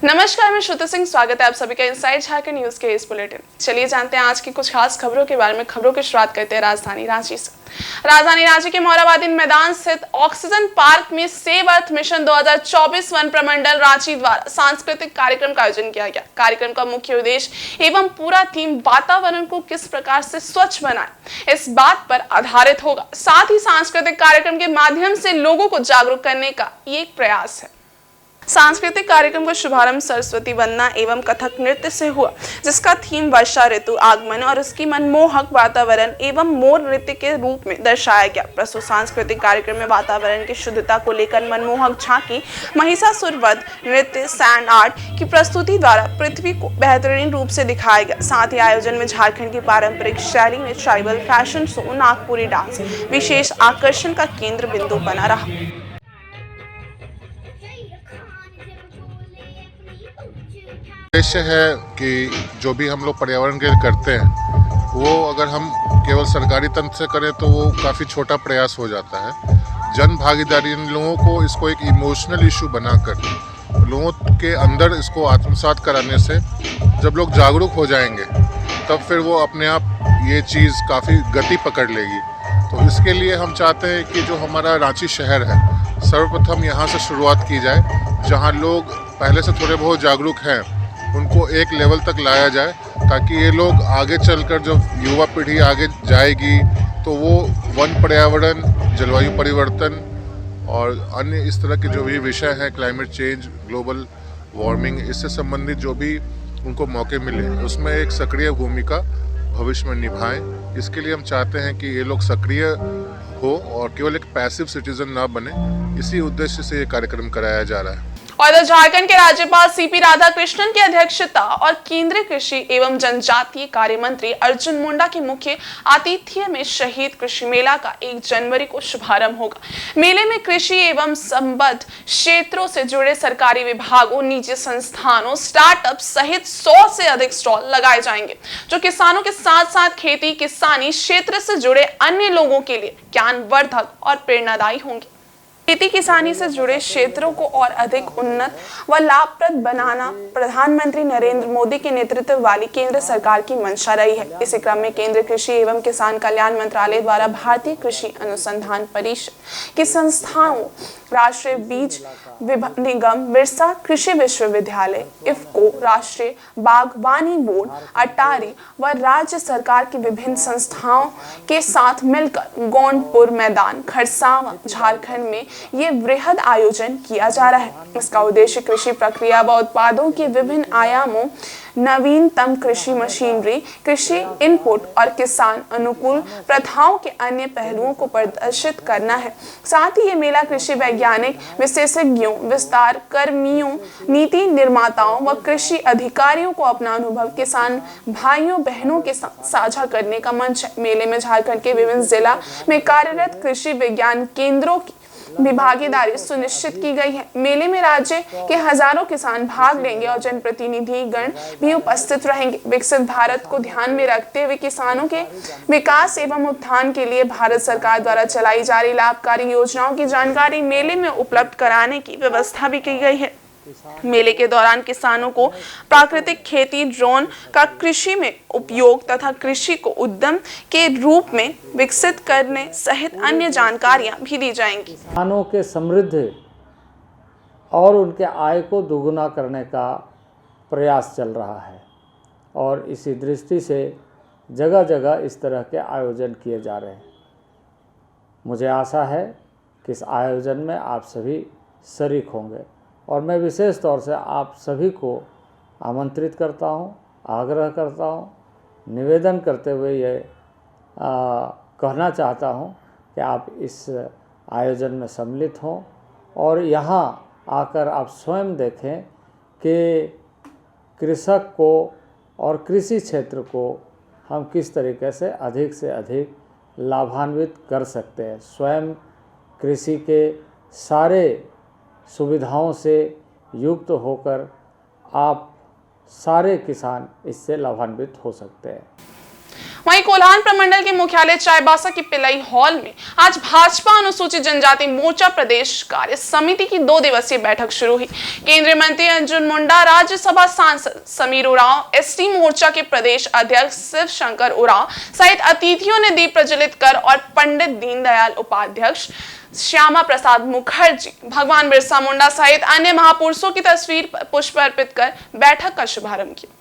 नमस्कार, मैं श्रुति सिंह। स्वागत है आप सभी का इनसाइड झारखंड न्यूज के इस बुलेटिन। चलिए जानते हैं आज की कुछ खास खबरों के बारे में। खबरों की शुरुआत करते हैं राजधानी रांची से। राजधानी रांची के मोराबादी मैदान स्थित ऑक्सीजन पार्क में सेव अर्थ मिशन 2024 वन प्रमंडल रांची द्वारा सांस्कृतिक कार्यक्रम का आयोजन किया गया। कार्यक्रम का मुख्य उद्देश्य एवं पूरा थीम वातावरण को किस प्रकार से स्वच्छ बनाए, इस बात पर आधारित होगा। साथ ही सांस्कृतिक कार्यक्रम के माध्यम से लोगों को जागरूक करने का ये एक प्रयास है। सांस्कृतिक कार्यक्रम का शुभारंभ सरस्वती वंदना एवं कथक नृत्य से हुआ, जिसका थीम वर्षा ऋतु आगमन और उसकी मनमोहक वातावरण एवं मोर नृत्य के रूप में दर्शाया गया। प्रस्तुत सांस्कृतिक कार्यक्रम में वातावरण की शुद्धता को लेकर मनमोहक झांकी, महिषासुर वध नृत्य, सैंड आर्ट की प्रस्तुति द्वारा पृथ्वी को बेहतरीन रूप से दिखाया गया। साथ ही आयोजन में झारखंड की पारंपरिक शैली में tribal fashion show, Nagpuri dance विशेष आकर्षण का केंद्र बिंदु बना रहा। उद्देश्य है कि जो भी हम लोग पर्यावरण के लिए करते हैं वो अगर हम केवल सरकारी तंत्र से करें तो वो काफ़ी छोटा प्रयास हो जाता है। जन भागीदारी, लोगों को इसको एक इमोशनल इशू बनाकर लोगों के अंदर इसको आत्मसात कराने से जब लोग जागरूक हो जाएंगे तब फिर वो अपने आप ये चीज़ काफ़ी गति पकड़ लेगी। तो इसके लिए हम चाहते हैं कि जो हमारा रांची शहर है, सर्वप्रथम यहाँ से शुरुआत की जाए, जहाँ लोग पहले से थोड़े बहुत जागरूक हैं उनको एक लेवल तक लाया जाए, ताकि ये लोग आगे चलकर जब युवा पीढ़ी आगे जाएगी तो वो वन पर्यावरण, जलवायु परिवर्तन और अन्य इस तरह के जो भी विषय हैं, क्लाइमेट चेंज, ग्लोबल वार्मिंग, इससे संबंधित जो भी उनको मौके मिले उसमें एक सक्रिय भूमिका भविष्य में निभाएं। इसके लिए हम चाहते हैं कि ये लोग सक्रिय हो और केवल एक पैसिव सिटीजन ना बने। इसी उद्देश्य से ये कार्यक्रम कराया जा रहा है। और इधर झारखंड के राज्यपाल सीपी राधाकृष्णन की अध्यक्षता और केंद्रीय कृषि एवं जनजातीय कार्य मंत्री अर्जुन मुंडा के मुख्य आतिथ्य में शहीद कृषि मेला का 1 जनवरी को शुभारंभ होगा। मेले में कृषि एवं संबद्ध क्षेत्रों से जुड़े सरकारी विभागों, निजी संस्थानों, स्टार्टअप सहित 100 से अधिक स्टॉल लगाए जाएंगे, जो किसानों के साथ साथ खेती किसानी क्षेत्र से जुड़े अन्य लोगों के लिए ज्ञानवर्धक और प्रेरणादायी होंगे। खेती किसानी से जुड़े क्षेत्रों को और अधिक उन्नत व लाभप्रद बनाना प्रधानमंत्री नरेंद्र मोदी के नेतृत्व वाली केंद्र सरकार की मंशा रही है। इसी क्रम में केंद्रीय कृषि एवं किसान कल्याण मंत्रालय द्वारा भारतीय कृषि अनुसंधान परिषद की संस्थाओं, राष्ट्रीय बीज निगम, बिरसा कृषि विश्वविद्यालय, इफ्को, राष्ट्रीय बागवानी बोर्ड, अटारी व राज्य सरकार की विभिन्न संस्थाओं के साथ मिलकर गोंडपुर मैदान, खरसावां, झारखंड में ये वृहद आयोजन किया जा रहा है। इसका उद्देश्य कृषि प्रक्रिया व उत्पादों के विभिन्न आयामों, नवीनतम कृषि मशीनरी, कृषि इनपुट और किसान अनुकूल प्रथाओं के अन्य पहलुओं को प्रदर्शित करना है। साथ ही ये मेला कृषि वैज्ञानिक, विशेषज्ञों, विस्तार कर्मियों, नीति निर्माताओं व कृषि अधिकारियों को अपना अनुभव किसान भाइयों बहनों के साथ साझा करने का मंच है। मेले में झारखंड के विभिन्न जिला में कार्यरत कृषि विज्ञान केंद्रों की भी भागीदारी सुनिश्चित की गई है। मेले में राज्य के हजारों किसान भाग लेंगे और जनप्रतिनिधि गण भी उपस्थित रहेंगे। विकसित भारत को ध्यान में रखते हुए किसानों के विकास एवं उत्थान के लिए भारत सरकार द्वारा चलाई जा रही लाभकारी योजनाओं की जानकारी मेले में उपलब्ध कराने की व्यवस्था भी की गई है। मेले के दौरान किसानों को प्राकृतिक खेती, ड्रोन का कृषि में उपयोग तथा कृषि को उद्यम के रूप में विकसित करने सहित अन्य जानकारियां भी दी जाएंगी। किसानों के समृद्धि और उनके आय को दोगुना करने का प्रयास चल रहा है और इसी दृष्टि से जगह जगह इस तरह के आयोजन किए जा रहे हैं। मुझे आशा है कि इस आयोजन में आप सभी शरीक होंगे और मैं विशेष तौर से आप सभी को आमंत्रित करता हूं, आग्रह करता हूं, निवेदन करते हुए ये कहना चाहता हूं कि आप इस आयोजन में सम्मिलित हों और यहाँ आकर आप स्वयं देखें कि कृषक को और कृषि क्षेत्र को हम किस तरीके से अधिक लाभान्वित कर सकते हैं। स्वयं कृषि के सारे सुविधाओं से युक्त होकर आप सारे किसान इससे लाभान्वित हो सकते हैं। वहीं कोल्हान प्रमंडल के मुख्यालय चाईबासा की पिलई हॉल में आज भाजपा अनुसूचित जनजाति मोर्चा प्रदेश कार्य समिति की 2 दिवसीय बैठक शुरू हुई। केंद्रीय मंत्री अर्जुन मुंडा, राज्यसभा सांसद समीर उरांव, एसटी मोर्चा के प्रदेश अध्यक्ष शिव शंकर उरांव सहित अतिथियों ने दीप प्रज्वलित कर और पंडित दीनदयाल उपाध्याय, श्यामा प्रसाद मुखर्जी, भगवान बिरसा मुंडा सहित अन्य महापुरुषों की तस्वीर पर पुष्प अर्पित कर बैठक का शुभारंभ किया।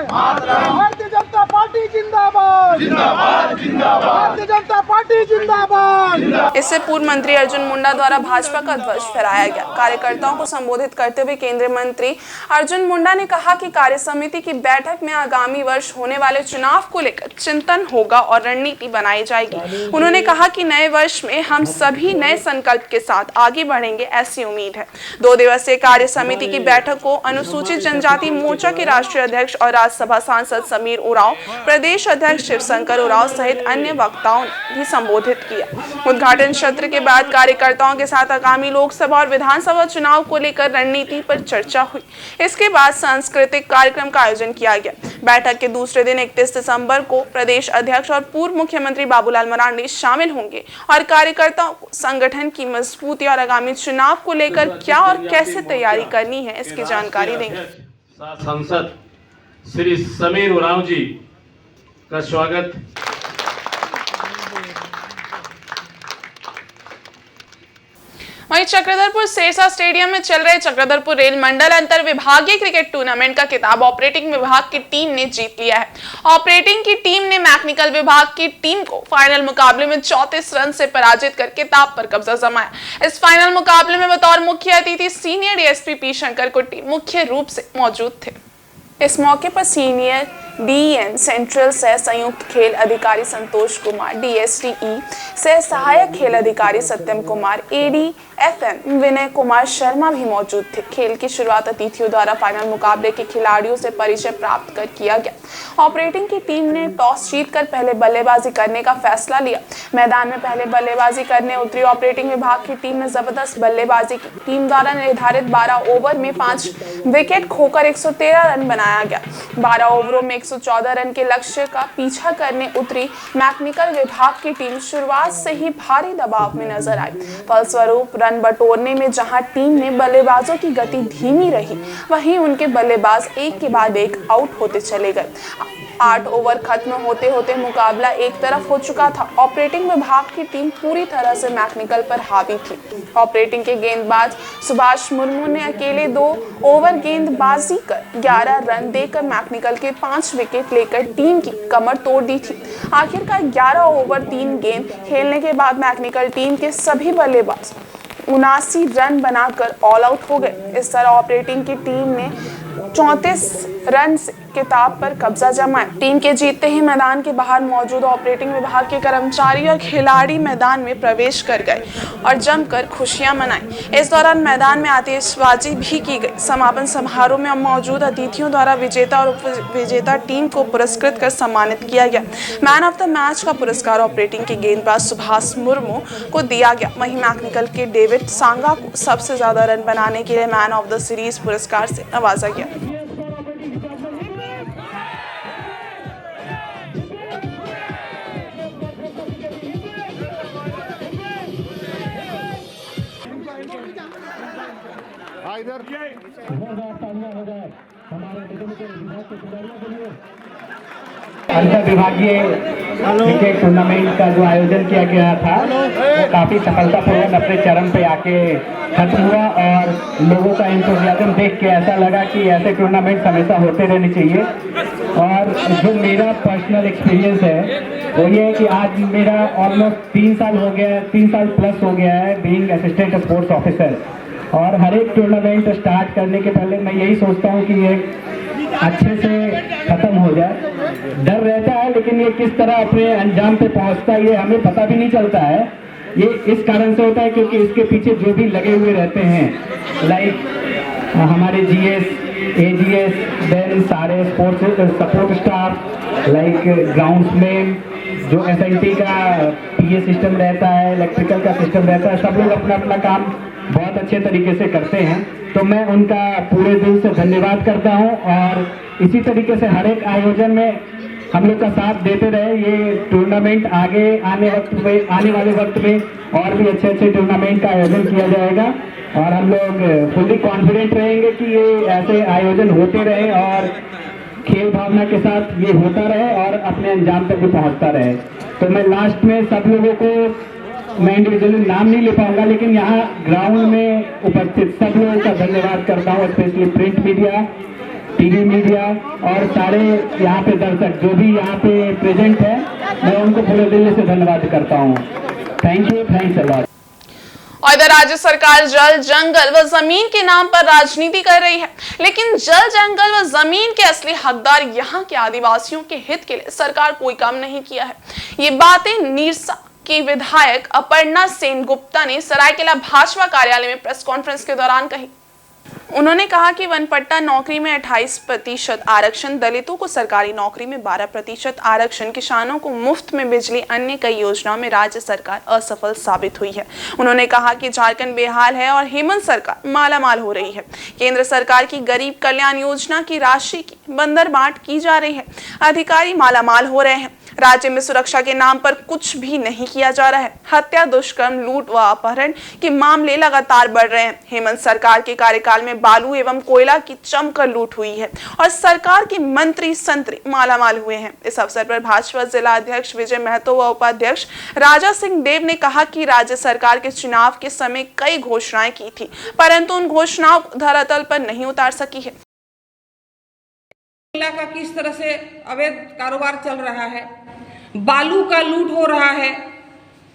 भारतीय जनता पार्टी जिंदाबाद, जिंदाबाद, जिंदाबाद, भारतीय जनता पार्टी जिंदाबाद। इससे पूर्व मंत्री अर्जुन मुंडा द्वारा भाजपा का ध्वज फहराया गया। कार्यकर्ताओं को संबोधित करते हुए केंद्रीय मंत्री अर्जुन मुंडा ने कहा कि कार्य समिति की बैठक में आगामी वर्ष होने वाले चुनाव को लेकर चिंतन होगा और रणनीति बनाई जाएगी। उन्होंने कहा कि नए वर्ष में हम सभी नए संकल्प के साथ आगे बढ़ेंगे, ऐसी उम्मीद है। 2 दिवसीय कार्य समिति की बैठक को अनुसूचित जनजाति मोर्चा के राष्ट्रीय अध्यक्ष और राज्यसभा सांसद समीर उरांव, प्रदेश अध्यक्ष शिव शंकर उरांव सहित अन्य वक्ताओं ने भी संबोधित किया। उद्घाटन सत्र के बाद कार्यकर्ताओं के साथ आगामी लोकसभा और विधानसभा चुनाव को लेकर रणनीति पर चर्चा हुई। इसके बाद सांस्कृतिक कार्यक्रम का आयोजन किया गया। बैठक के दूसरे दिन 31 दिसंबर को प्रदेश अध्यक्ष और पूर्व मुख्यमंत्री बाबूलाल मरांडी शामिल होंगे और कार्यकर्ताओं को संगठन की मजबूती और आगामी चुनाव को लेकर क्या और कैसे तैयारी करनी है, इसकी जानकारी देंगे। सांसद श्री समीर उरांव जी का स्वागत। वहीं चक्रधरपुर सिरसा स्टेडियम में चल रहे चक्रधरपुर रेल मंडल अंतर विभागीय क्रिकेट टूर्नामेंट का खिताब ऑपरेटिंग विभाग की टीम ने जीत लिया है। ऑपरेटिंग की टीम ने मैकेनिकल विभाग की टीम को फाइनल मुकाबले में 34 रन से पराजित कर किताब पर कब्जा जमाया। इस फाइनल मुकाबले में बतौर मुख्य अतिथि सीनियर डीएसपी पी शंकर कुट्टी मुख्य रूप से मौजूद थे। इस मौके पर सीनियर डीएन सेंट्रल से संयुक्त खेल अधिकारी संतोष कुमार, डीएसटीई से सहायक खेल अधिकारी सत्यम कुमार, एडीएफएम विनय कुमार शर्मा भी मौजूद थे। खेल की शुरुआत अतिथियों द्वारा फाइनल मुकाबले के खिलाड़ियों से परिचय प्राप्त कर किया गया। ऑपरेटिंग की टीम ने टॉस जीतकर पहले बल्लेबाजी करने का फैसला लिया। मैदान में पहले बल्लेबाजी करने उतरी ऑपरेटिंग विभाग की टीम ने जबरदस्त बल्लेबाजी की। टीम द्वारा निर्धारित 12 ओवर में 5 विकेट खोकर 113 रन बनाया गया। 12 ओवरों में 114 रन के लक्ष्य का पीछा करने उतरी मैकेनिकल विभाग की टीम शुरुआत से ही भारी दबाव में नजर आई। फलस्वरूप रन बटोरने में जहां टीम ने बल्लेबाजों की गति धीमी रही, वहीं उनके बल्लेबाज एक के बाद एक आउट होते चले गए। 8 ओवर खत्म होते होते मुकाबला एक तरफ हो चुका था। ऑपरेटिंग विभाग की टीम पूरी तरह से मैकेनिकल पर हावी थी। ऑपरेटिंग के गेंदबाज सुभाष मुर्मू ने अकेले 2 ओवर गेंदबाजी कर 11 रन देकर मैकेनिकल के 5 विकेट लेकर टीम की कमर तोड़ दी थी। आखिरकार 11 ओवर 3 गेंद खेलने के बाद मैकेनिकल टीम के सभी बल्लेबाज 79 रन बनाकर ऑल आउट हो गए। इस तरह ऑपरेटिंग की टीम ने 34 रन से किताब पर कब्जा जमाया। टीम के जीतते ही मैदान के बाहर मौजूद ऑपरेटिंग विभाग के कर्मचारी और खिलाड़ी मैदान में प्रवेश कर गए और जमकर खुशियां मनाई। इस दौरान मैदान में आतिशबाजी भी की गई। समापन समारोह में मौजूद अतिथियों द्वारा विजेता और उपविजेता टीम को पुरस्कृत कर सम्मानित किया गया। मैन ऑफ द मैच का पुरस्कार ऑपरेटिंग के गेंदबाज सुभाष मुर्मू को दिया गया। वहीं मैकेनिकल के डेविड सांगा को सबसे ज्यादा रन बनाने के लिए मैन ऑफ द सीरीज पुरस्कार से नवाजा गया। अंतर विभागीय क्रिकेट टूर्नामेंट का जो आयोजन किया गया था वो काफ़ी सफलतापूर्वक अपने चरम पे आके खत्म हुआ और लोगों का इंतजाम देख के ऐसा लगा कि ऐसे टूर्नामेंट हमेशा होते रहने चाहिए। और जो मेरा पर्सनल एक्सपीरियंस है वो ये है कि आज मेरा ऑलमोस्ट 3 साल हो गया है, 3 साल प्लस हो गया है बीइंग असिस्टेंट स्पोर्ट्स ऑफिसर। और हर एक टूर्नामेंट स्टार्ट करने के पहले मैं यही सोचता हूँ कि ये अच्छे से ख़त्म हो जाए। डर रहता है लेकिन ये किस तरह अपने अंजाम पे पहुँचता है ये हमें पता भी नहीं चलता है। ये इस कारण से होता है क्योंकि इसके पीछे जो भी लगे हुए रहते हैं लाइक हमारे जीएस, एजीएस, देन सारे sports support staff like grounds में जो एसएलटी का पीए सिस्टम रहता है, इलेक्ट्रिकल का सिस्टम रहता है, सब लोग अपना अपना काम बहुत अच्छे तरीके से करते हैं, तो मैं उनका पूरे दिल से धन्यवाद करता हूं। और इसी तरीके से हर एक आयोजन में हम लोग का साथ देते रहे। ये टूर्नामेंट आगे आने वाले वक्त में और भी अच्छे अच्छे टूर्नामेंट का आयोजन किया जाएगा और हम लोग फुल्ली कॉन्फिडेंट रहेंगे कि ये ऐसे आयोजन होते रहे और खेल भावना के साथ ये होता रहे और अपने अंजाम तक भी पहुंचता रहे। तो मैं लास्ट में सब लोगों को, मैं इंडिविजुअली नाम नहीं ले पाऊंगा, लेकिन यहाँ ग्राउंड में उपस्थित सब लोगों का धन्यवाद करता हूँ, specially print media, TV media और सारे यहाँ पे दर्शक जो भी यहाँ पे प्रेजेंट है, मैं उनको पूरे दिल से धन्यवाद करता हूँ। Thank you, thanks a lot. और इधर राज्य सरकार जल, जंगल व जमीन के नाम पर राजनीति कर रही है, लेकिन जल, जंगल व जमीन के असली हकदार यहाँ के आदिवासियों के हित के लिए सरकार कोई काम नहीं किया है। ये बातें नीरसा की विधायक अपर्णा सेन गुप्ता ने सरायकेला भाजपा कार्यालय में प्रेस कॉन्फ्रेंस के दौरान कही। उन्होंने कहा कि वनपट्टा नौकरी में 28% आरक्षण, दलितों को सरकारी नौकरी में 12% आरक्षण, किसानों को मुफ्त में बिजली, अन्य कई योजनाओं में राज्य सरकार असफल साबित हुई है। उन्होंने कहा कि झारखंड बेहाल है और हेमंत सरकार मालामाल हो रही है। केंद्र सरकार की गरीब कल्याण योजना की राशि की बंदरबांट की जा रही है, अधिकारी मालामाल हो रहे हैं। राज्य में सुरक्षा के नाम पर कुछ भी नहीं किया जा रहा है। हत्या, दुष्कर्म, लूट व अपहरण के मामले लगातार बढ़ रहे हैं। हेमंत सरकार के कार्यकाल में बालू एवं कोयला की जमकर लूट हुई है और सरकार के मंत्री संतरी मालामाल हुए हैं। इस अवसर पर भाजपा जिला अध्यक्ष विजय महतो व उपाध्यक्ष राजा सिंह देव ने कहा कि राज्य सरकार के चुनाव के समय कई घोषणाएं की थी, परंतु उन घोषणाओं को धरातल पर नहीं उतार सकी है। कोयला का किस तरह से अवैध कारोबार चल रहा है, बालू का लूट हो रहा है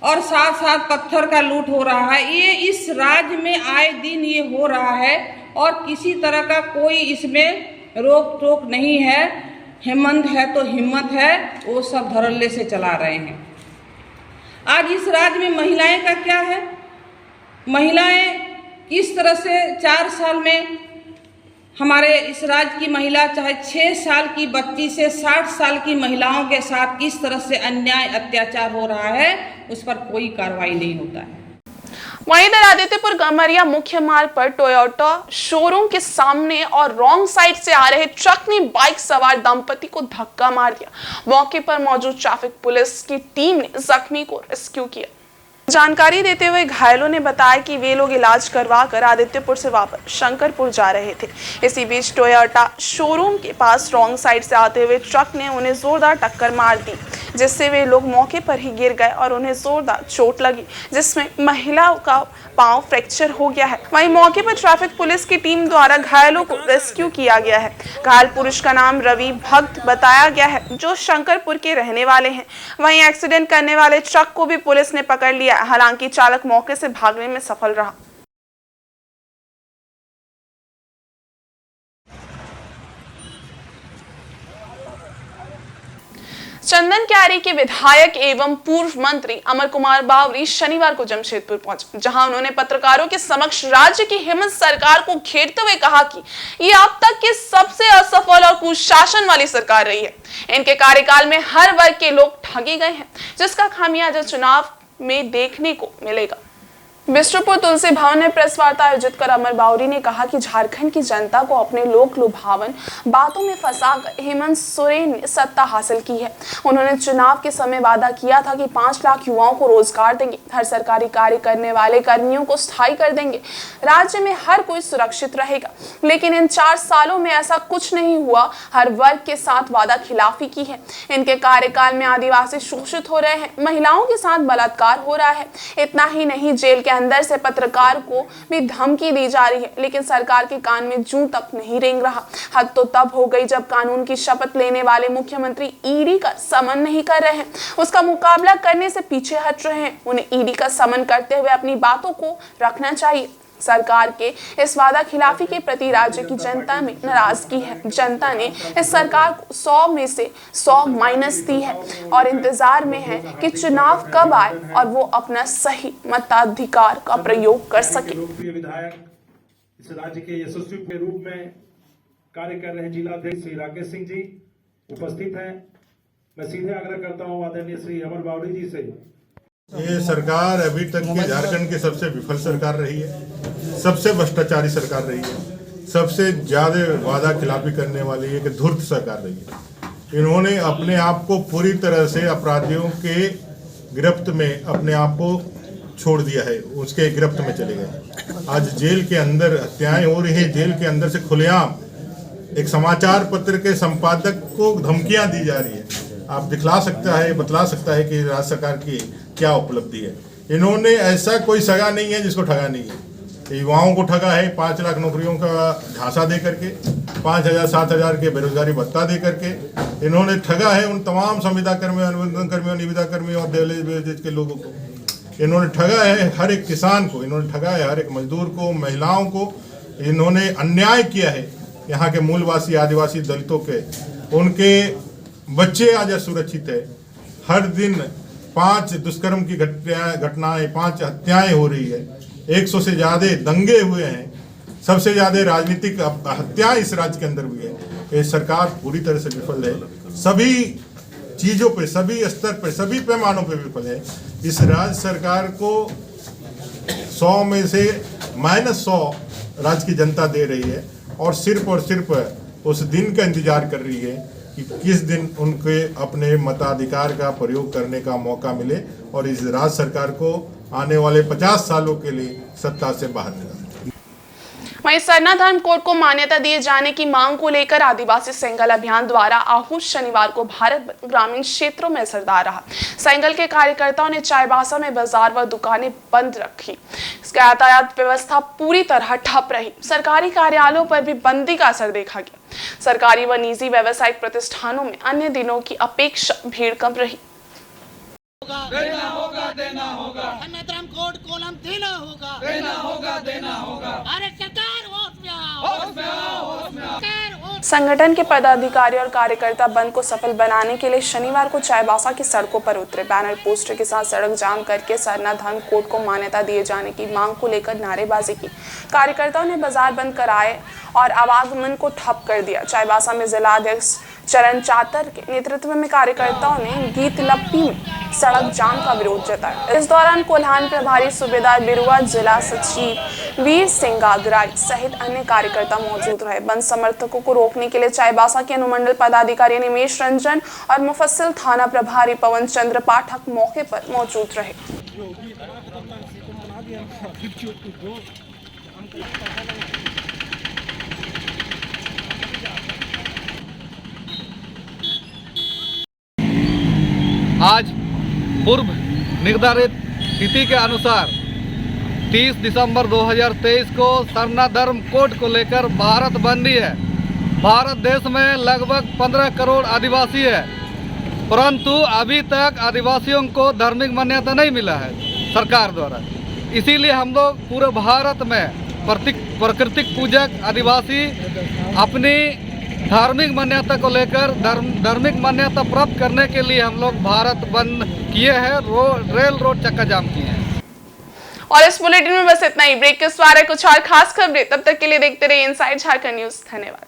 और साथ साथ पत्थर का लूट हो रहा है। ये इस राज्य में आए दिन ये हो रहा है और किसी तरह का कोई इसमें रोक टोक नहीं है। हेमंत है तो हिम्मत है, वो सब धड़ल्ले से चला रहे हैं। आज इस राज्य में महिलाएं का क्या है, महिलाएं किस तरह से 4 साल में हमारे इस राज्य की महिला, चाहे 6 साल की बच्ची से 60 साल की महिलाओं के साथ किस तरह से अन्याय अत्याचार हो रहा है, उस पर कोई कार्रवाई नहीं होता है। वहीं इधर आदित्यपुर गमरिया मुख्य मार्ग पर टोयोटा शोरूम के सामने और रॉन्ग साइड से आ रहे ट्रक ने बाइक सवार दंपति को धक्का मार दिया। मौके पर मौजूद ट्रैफिक पुलिस की टीम ने जख्मी को रेस्क्यू किया। जानकारी देते हुए घायलों ने बताया कि वे लोग इलाज करवाकर आदित्यपुर से वापस शंकरपुर जा रहे थे। इसी बीच टोयोटा शोरूम के पास रॉन्ग साइड से आते हुए ट्रक ने उन्हें जोरदार टक्कर मार दी, जिससे वे लोग मौके पर ही गिर गए और उन्हें जोरदार चोट लगी, जिसमें महिला का पांव फ्रैक्चर हो गया है। वहीं मौके पर ट्रैफिक पुलिस की टीम द्वारा घायलों को रेस्क्यू किया गया है। घायल पुरुष का नाम रवि भक्त बताया गया है, जो शंकरपुर के रहने वाले हैं। वहीं एक्सीडेंट करने वाले ट्रक को भी पुलिस ने पकड़ लिया, हालांकि चालक मौके से भागने में सफल रहा। चंदन क्यारी के विधायक एवं पूर्व मंत्री अमर कुमार बावरी शनिवार को जमशेदपुर पहुंचे, जहां उन्होंने पत्रकारों के समक्ष राज्य की हेमंत सरकार को घेरते हुए कहा कि ये अब तक की सबसे असफल और कुशासन वाली सरकार रही है। इनके कार्यकाल में हर वर्ग के लोग ठगे गए हैं, जिसका खामियाजा चुनाव में देखने को मिलेगा। बिष्टुपुर तुलसी भवन में प्रेस वार्ता आयोजित कर अमर बावरी ने कहा कि झारखंड की जनता को अपने लोक लुभावन बातों में फंसाकर हेमंत सोरेन ने सत्ता हासिल की है। उन्होंने चुनाव के समय वादा किया था कि 5 लाख युवाओं को रोजगार देंगे, हर सरकारी कार्य करने वाले कर्मियों को स्थायी कर देंगे, राज्य में हर कोई सुरक्षित रहेगा। लेकिन इन 4 सालों में ऐसा कुछ नहीं हुआ। हर वर्ग के साथ वादा खिलाफी की है। इनके कार्यकाल में आदिवासी शोषित हो रहे हैं, महिलाओं के साथ बलात्कार हो रहा है। इतना ही नहीं, जेल के अंदर से पत्रकार को भी धमकी दी जा रही है, लेकिन सरकार के कान में जूं तक नहीं रेंग रहा। हद तो तब हो गई जब कानून की शपथ लेने वाले मुख्यमंत्री ईडी का समन नहीं कर रहे हैं, उसका मुकाबला करने से पीछे हट रहे हैं। उन्हें ईडी का समन करते हुए अपनी बातों को रखना चाहिए। सरकार के इस वादा खिलाफी के प्रति राज्य की जनता में नाराजगी है। जनता ने इस सरकार को 100 में से 100 माइनस दी है और इंतजार में है कि चुनाव कब आए और वो अपना सही मताधिकार का प्रयोग कर सके। लोकप्रिय विधायक, इस राज्य के यशस्वी के रूप में कार्य कर रहे जिला अध्यक्ष श्री राकेश सिंह जी उपस्थित हैं। मैं सीधे आग्रह करता हूं आदरणीय श्री अमर बावरी जी से ये सरकार अभी तक के झारखंड की सबसे विफल सरकार रही है, सबसे भ्रष्टाचारी सरकार रही है, सबसे ज्यादा वादा खिलाफी करने वाली एक धूर्त सरकार रही है। इन्होंने अपने आप को पूरी तरह से अपराधियों के गिरफ्त में अपने आप को छोड़ दिया है, उसके गिरफ्त में चले गए। आज जेल के अंदर हत्याएं हो रही है, जेल के अंदर से खुलेआम एक समाचार पत्र के संपादक को धमकियां दी जा रही है। आप दिखला सकता है, बतला सकता है कि राज्य सरकार की क्या उपलब्धि है। इन्होंने ऐसा कोई सगा नहीं है जिसको ठगा नहीं है। युवाओं को ठगा है 5 लाख नौकरियों का झांसा दे करके, 5,000 7,000 के बेरोजगारी भत्ता दे करके इन्होंने ठगा है उन तमाम संविदा कर्मियों, अनुबंधन कर्मियों, निविदा कर्मियों और डेली के लोगों को। इन्होंने ठगा है हर एक किसान को, इन्होंने ठगा है हर एक मजदूर को, महिलाओं को। इन्होंने अन्याय किया है यहाँ के मूलवासी आदिवासी दलितों के, उनके बच्चे आज असुरक्षित है। हर दिन 5 दुष्कर्म की घटनाएं, 5 हत्याएं हो रही है, 100 से ज्यादा दंगे हुए हैं, सबसे ज्यादा राजनीतिक हत्याएं इस राज्य के अंदर हुई है। ये सरकार पूरी तरह से विफल है, सभी चीजों पे, सभी स्तर पे, सभी पैमानों पे विफल है। इस राज्य सरकार को 100 में से -100 राज्य की जनता दे रही है और सिर्फ उस दिन का इंतजार कर रही है कि किस दिन उनके अपने मताधिकार का प्रयोग करने का मौका मिले और इस राज्य सरकार को आने वाले 50 सालों के लिए सत्ता से बाहर निकाले। वहीं सरना धर्म कोड को मान्यता दिए जाने की मांग को लेकर आदिवासी सेंगल अभियान द्वारा आहूत शनिवार को भारत बंद ग्रामीण क्षेत्रों में असरदार रहा। सेंगल के कार्यकर्ताओं ने चाईबासा में बाजार व दुकानें बंद रखी। इसका यातायात व्यवस्था पूरी तरह ठप रही। सरकारी कार्यालयों पर भी बंदी का असर देखा गया। सरकारी व निजी व्यावसायिक प्रतिष्ठानों में अन्य दिनों की अपेक्षा भीड़ कम रही। देना होगा सरना धर्म कोड कॉलम देना होगा अरे सरकार होश में आओ। संगठन के पदाधिकारी और कार्यकर्ता बंद को सफल बनाने के लिए शनिवार को चाईबासा की सड़कों पर उतरे। बैनर पोस्टर के साथ सड़क जाम करके सरना धर्म कोड को मान्यता दिए जाने की मांग को लेकर नारेबाजी की। कार्यकर्ताओं ने बाजार बंद कराए और आवागमन को ठप कर दिया। चाईबासा में जिला अध्यक्ष चरण चातर के नेतृत्व में कार्यकर्ताओं ने गीत लप्पी में सड़क जाम का विरोध जताया। इस दौरान कोल्हान प्रभारी सूबेदार बिरुआ, जिला सचिव वीर सिंह गागराई सहित अन्य कार्यकर्ता मौजूद रहे। बंद समर्थकों को रोकने के लिए चाईबासा के अनुमंडल पदाधिकारी निमेश रंजन और मुफस्सिल थाना प्रभारी पवन चंद्र पाठक मौके पर मौजूद रहे। आज पूर्व निर्धारित तिथि के अनुसार 30 दिसंबर 2023 को सरना धर्म कोड को लेकर भारत बंदी है। भारत देश में लगभग 15 करोड़ आदिवासी है, परंतु अभी तक आदिवासियों को धार्मिक मान्यता नहीं मिला है सरकार द्वारा। इसीलिए हम लोग पूरे भारत में प्राकृतिक पूजक आदिवासी अपनी धार्मिक मान्यता को लेकर धार्मिक मान्यता प्राप्त करने के लिए हम लोग भारत बंद किए हैं, रेल रोड चक्का जाम किए हैं। और इस बुलेटिन में बस इतना ही। ब्रेक के सवार है कुछ और खास खबरें, तब तक के लिए देखते रहिए इनसाइड झारखंड न्यूज। धन्यवाद।